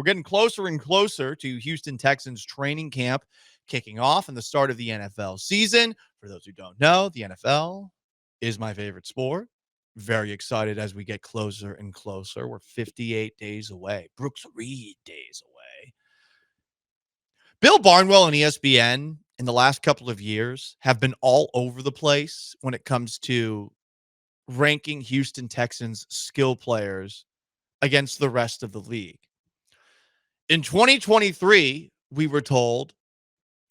We're getting closer and closer to Houston Texans training camp kicking off and the start of the NFL season. For those who don't know, the NFL is my favorite sport. Very excited as we get closer and closer. We're 58 days away. Brooks Reed days away. Bill Barnwell and ESPN in the last couple of years have been all over the place when it comes to ranking Houston Texans skill players against the rest of the league. In 2023, we were told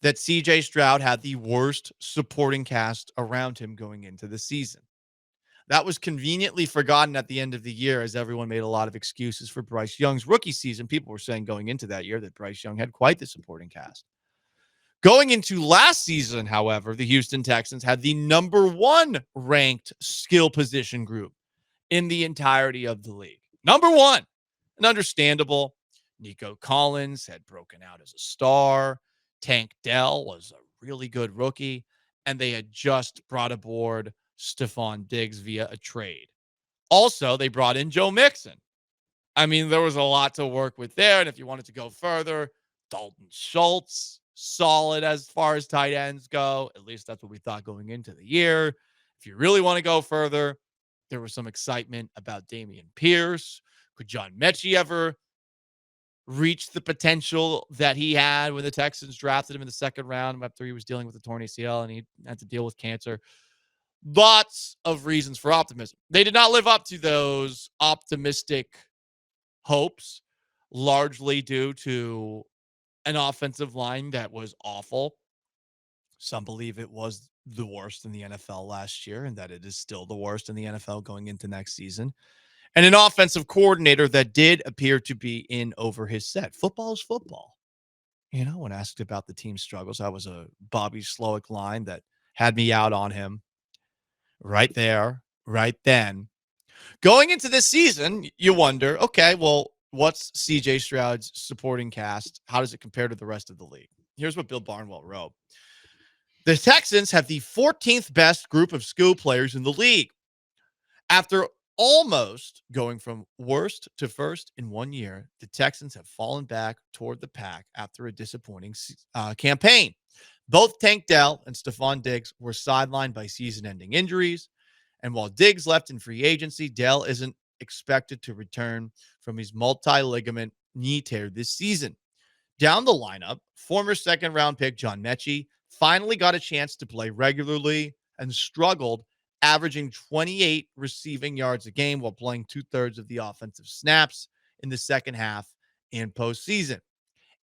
that CJ Stroud had the worst supporting cast around him going into the season. That was conveniently forgotten at the end of the year as everyone made a lot of excuses for Bryce Young's rookie season. People were saying going into that year that Bryce Young had quite the supporting cast. Going into last season, however, the Houston Texans had the number one ranked skill position group in the entirety of the league. Number one. And understandable. Nico Collins had broken out as a star. Tank Dell was a really good rookie. And they had just brought aboard Stephon Diggs via a trade. Also, they brought in Joe Mixon. I mean, there was a lot to work with there. And if you wanted to go further, Dalton Schultz, solid as far as tight ends go. At least that's what we thought going into the year. If you really want to go further, there was some excitement about Dameon Pierce. Could John Mechie ever reach the potential that he had when the Texans drafted him in the second round after he was dealing with a torn ACL and he had to deal with cancer? Lots of reasons for optimism. They did not live up to those optimistic hopes, largely due to an offensive line that was awful. Some believe it was the worst in the NFL last year and that it is still the worst in the NFL going into next season. And an offensive coordinator that did appear to be in over his set. Football is football. You know, when asked about the team's struggles, that was a Bobby Slowick line that had me out on him right there, right then. Going into this season, you wonder, okay, well, what's CJ Stroud's supporting cast? How does it compare to the rest of the league? Here's what Bill Barnwell wrote. The Texans have the 14th best group of skill players in the league. After almost going from worst to first in 1 year, the Texans have fallen back toward the pack after a disappointing campaign. Both Tank Dell and Stephon Diggs were sidelined by season-ending injuries. And while Diggs left in free agency, Dell isn't expected to return from his multi-ligament knee tear this season. Down the lineup, former second-round pick John Mechie finally got a chance to play regularly and struggled, averaging 28 receiving yards a game while playing 2/3 of the offensive snaps in the second half and postseason.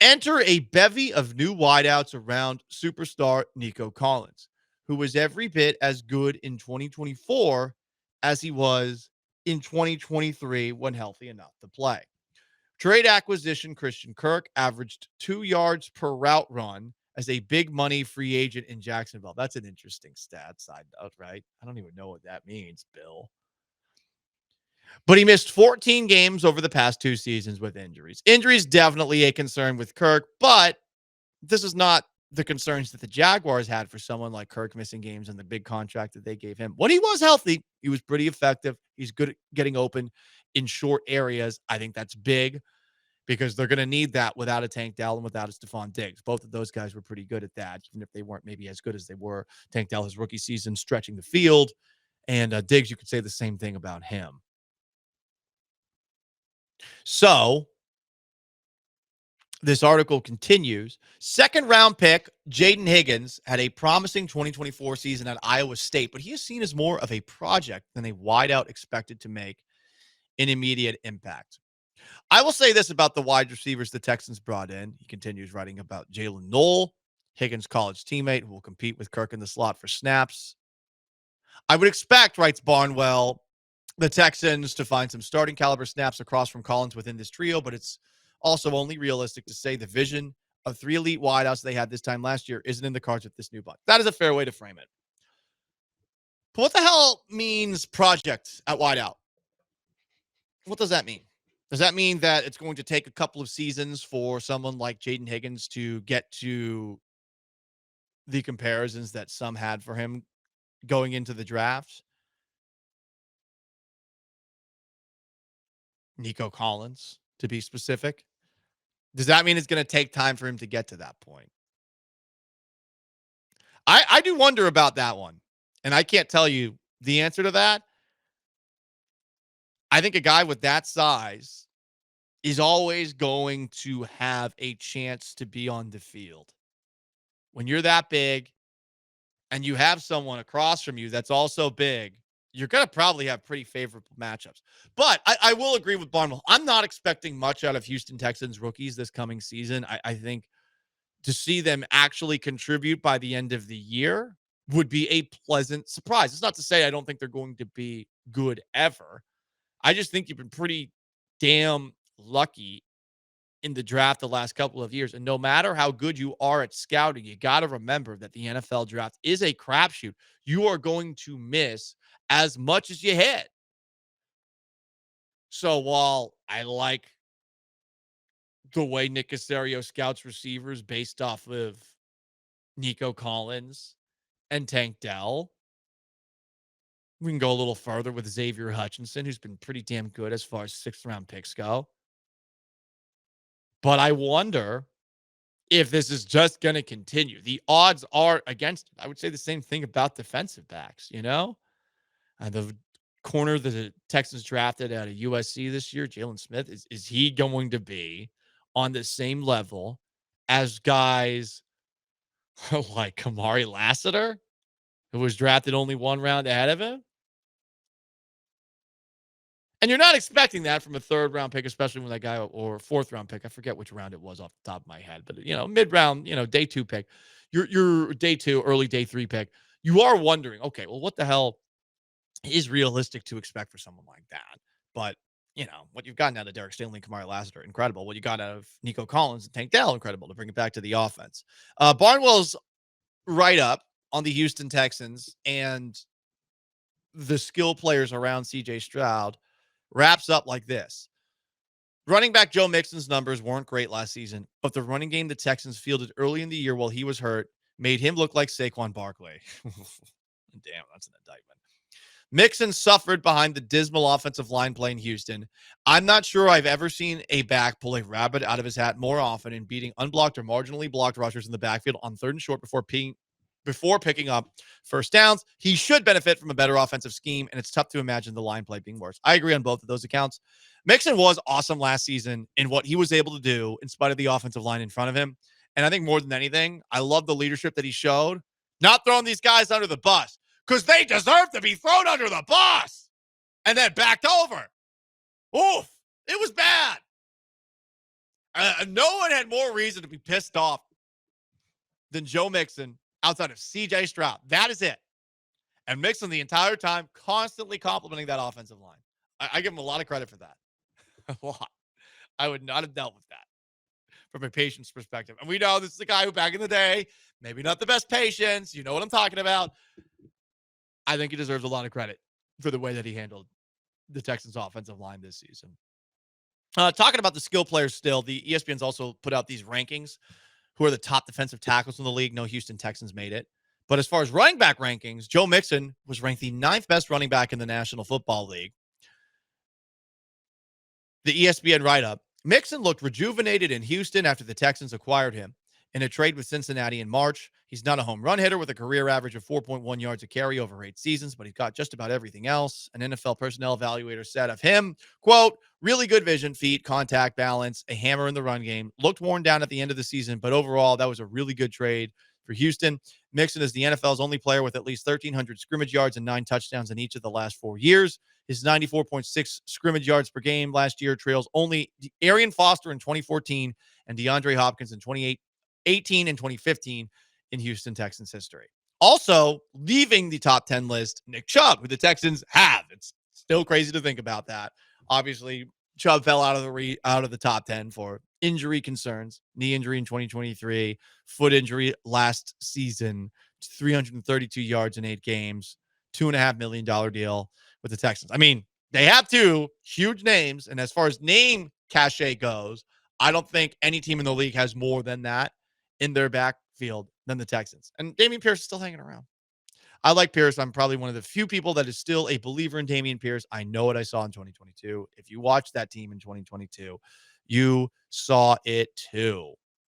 Enter a bevy of new wideouts around superstar Nico Collins, who was every bit as good in 2024 as he was in 2023 when healthy enough to play. Trade acquisition Christian Kirk averaged 2 yards per route run as a big money free agent in Jacksonville. That's an interesting stat, side note, right? I don't even know what that means, Bill. But he missed 14 games over the past 2 seasons with injuries. Injuries definitely a concern with Kirk, but this is not the concerns that the Jaguars had for someone like Kirk missing games and the big contract that they gave him. When he was healthy, he was pretty effective. He's good at getting open in short areas. I think that's big because they're going to need that without a Tank Dell and without a Stephon Diggs. Both of those guys were pretty good at that, even if they weren't maybe as good as they were. Tank Dell, his rookie season, stretching the field. And Diggs, you could say the same thing about him. So this article continues. Second round pick, Jaden Higgins, had a promising 2024 season at Iowa State, but he is seen as more of a project than a wideout expected to make an immediate impact. I will say this about the wide receivers the Texans brought in. He continues writing about Jalen Knoll, Higgins' college teammate, who will compete with Kirk in the slot for snaps. I would expect, writes Barnwell, the Texans to find some starting caliber snaps across from Collins within this trio, but it's also only realistic to say the vision of 3 elite wideouts they had this time last year isn't in the cards with this new bunch. That is a fair way to frame it. But what the hell means project at wideout? What does that mean? Does that mean that it's going to take a couple of seasons for someone like Jaden Higgins to get to the comparisons that some had for him going into the draft? Nico Collins, to be specific. Does that mean it's going to take time for him to get to that point? I do wonder about that one. And I can't tell you the answer to that. I think a guy with that size is always going to have a chance to be on the field. When you're that big and you have someone across from you that's also big, you're going to probably have pretty favorable matchups. But I will agree with Barnwell. I'm not expecting much out of Houston Texans rookies this coming season. I think to see them actually contribute by the end of the year would be a pleasant surprise. It's not to say I don't think they're going to be good ever. I just think you've been pretty damn lucky in the draft the last couple of years. And no matter how good you are at scouting, you got to remember that the NFL draft is a crapshoot. You are going to miss as much as you hit. So while I like the way Nick Caserio scouts receivers based off of Nico Collins and Tank Dell, we can go a little further with Xavier Hutchinson, who's been pretty damn good as far as sixth round picks go. But I wonder if this is just going to continue. The odds are against it. I would say the same thing about defensive backs, you know? And the corner that the Texans drafted out of USC this year, Jalen Smith, is he going to be on the same level as guys like Kamari Lassiter, who was drafted only one round ahead of him? And you're not expecting that from a third round pick, especially when that guy or fourth round pick. I forget which round it was off the top of my head, but mid round, day two pick, your day two, early day three pick. You are wondering, okay, well, what the hell is realistic to expect for someone like that? But what you've gotten out of Derek Stingley and Kamari Lassiter, incredible. What you got out of Nico Collins and Tank Dell, incredible to bring it back to the offense. Barnwell's write up on the Houston Texans and the skill players around CJ Stroud wraps up like this. Running back Joe Mixon's numbers weren't great last season, but the running game the Texans fielded early in the year while he was hurt made him look like Saquon Barkley. Damn, that's an indictment. Mixon suffered behind the dismal offensive line play in Houston. I'm not sure I've ever seen a back pull a rabbit out of his hat more often in beating unblocked or marginally blocked rushers in the backfield on third and short before picking up first downs. He should benefit from a better offensive scheme, and it's tough to imagine the line play being worse. I agree on both of those accounts. Mixon was awesome last season in what he was able to do in spite of the offensive line in front of him. And I think more than anything, I love the leadership that he showed, not throwing these guys under the bus because they deserve to be thrown under the bus and then backed over. Oof, it was bad. No one had more reason to be pissed off than Joe Mixon outside of CJ Stroud. That is it. And Mixon the entire time constantly complimenting that offensive line. I give him a lot of credit for that. A lot. I would not have dealt with that from a patient's perspective. And we know this is a guy who back in the day, maybe not the best patience. You know what I'm talking about. I think he deserves a lot of credit for the way that he handled the Texans offensive line this season. Talking about the skill players still, the ESPN's also put out these rankings. Who are the top defensive tackles in the league? No Houston Texans made it. But as far as running back rankings, Joe Mixon was ranked the 9th best running back in the National Football League. The ESPN write-up, Mixon looked rejuvenated in Houston after the Texans acquired him. In a trade with Cincinnati in March, he's not a home run hitter with a career average of 4.1 yards a carry over 8 seasons, but he's got just about everything else. An NFL personnel evaluator said of him, quote, really good vision, feet, contact, balance, a hammer in the run game. Looked worn down at the end of the season, but overall, that was a really good trade for Houston. Mixon is the NFL's only player with at least 1,300 scrimmage yards and 9 touchdowns in each of the last 4 years. His 94.6 scrimmage yards per game last year trails only Arian Foster in 2014 and DeAndre Hopkins in 2018 and 2015 in Houston Texans history. Also, leaving the top 10 list, Nick Chubb, who the Texans have. It's still crazy to think about that. Obviously, Chubb fell out of the top 10 for injury concerns, knee injury in 2023, foot injury last season, 332 yards in 8 games, $2.5 million deal with the Texans. I mean, they have 2 huge names, and as far as name cachet goes, I don't think any team in the league has more than that in their backfield than the Texans. And Dameon Pierce is still hanging around. I like Pierce. I'm probably one of the few people that is still a believer in Dameon Pierce. I know what I saw in 2022. If you watch that team in 2022, you saw it too.